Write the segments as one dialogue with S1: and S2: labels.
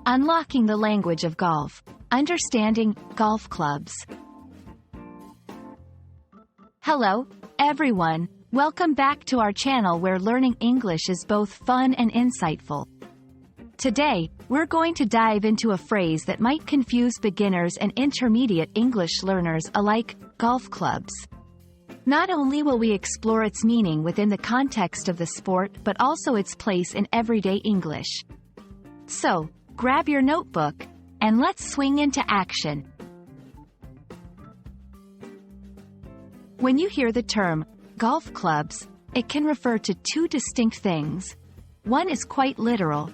S1: Unlocking the language of golf. Understanding golf clubs. Hello, everyone. Welcome back to our channel where learning English is both fun and insightful. Today, we're going to dive into a phrase that might confuse beginners and intermediate English learners alike: golf clubs. Not only will we explore its meaning within the context of the sport, but also its place in everyday English. So, grab your notebook, and let's swing into action. When you hear the term golf clubs, it can refer to two distinct things. One is quite literal,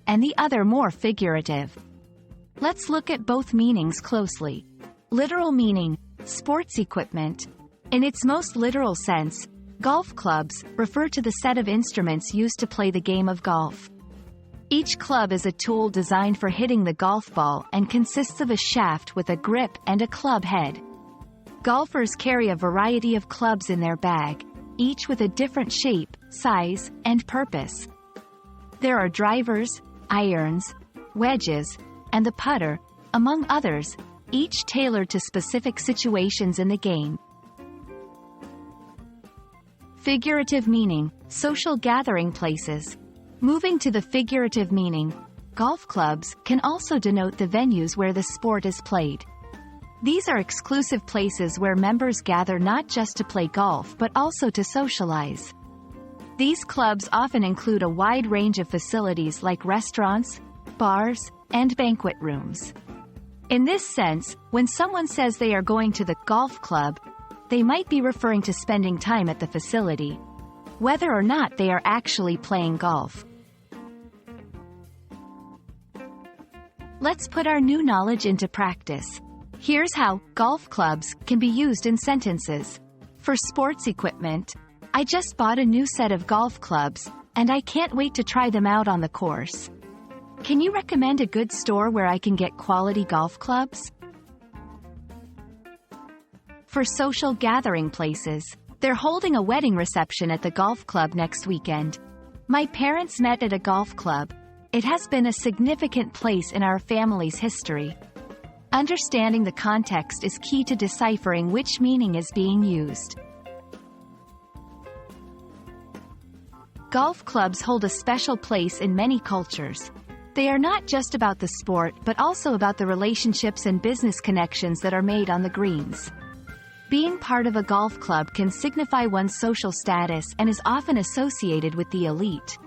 S1: and the other more figurative. Let's look at both meanings closely. Literal meaning: sports equipment. In its most literal sense, golf clubs refer to the set of instruments used to play the game of golf. Each club is a tool designed for hitting the golf ball and consists of a shaft with a grip and a club head. Golfers carry a variety of clubs in their bag, each with a different shape, size, and purpose. There are drivers, irons, wedges, and the putter, among others, each tailored to specific situations in the game. Figurative meaning: social gathering places. Moving to the figurative meaning, golf clubs can also denote the venues where the sport is played. These are exclusive places where members gather not just to play golf but also to socialize. These clubs often include a wide range of facilities like restaurants, bars, and banquet rooms. In this sense, when someone says they are going to the golf club, they might be referring to spending time at the facility, whether or not they are actually playing golf. Let's put our new knowledge into practice. Here's how golf clubs can be used in sentences. For sports equipment: I just bought a new set of golf clubs, and I can't wait to try them out on the course. Can you recommend a good store where I can get quality golf clubs? For social gathering places: they're holding a wedding reception at the golf club next weekend. My parents met at a golf club. It has been a significant place in our family's history. Understanding the context is key to deciphering which meaning is being used. Golf clubs hold a special place in many cultures. They are not just about the sport but also about the relationships and business connections that are made on the greens. Being part of a golf club can signify one's social status and is often associated with the elite.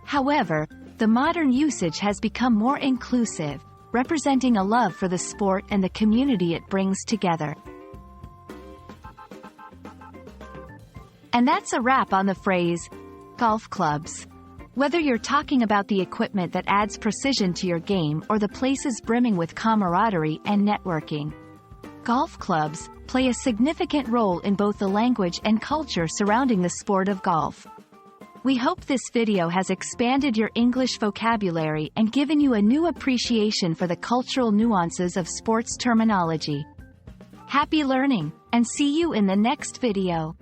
S1: However, the modern usage has become more inclusive, representing a love for the sport and the community it brings together. And that's a wrap on the phrase, golf clubs. Whether you're talking about the equipment that adds precision to your game or the places brimming with camaraderie and networking, golf clubs play a significant role in both the language and culture surrounding the sport of golf. We hope this video has expanded your English vocabulary and given you a new appreciation for the cultural nuances of sports terminology. Happy learning, and see you in the next video.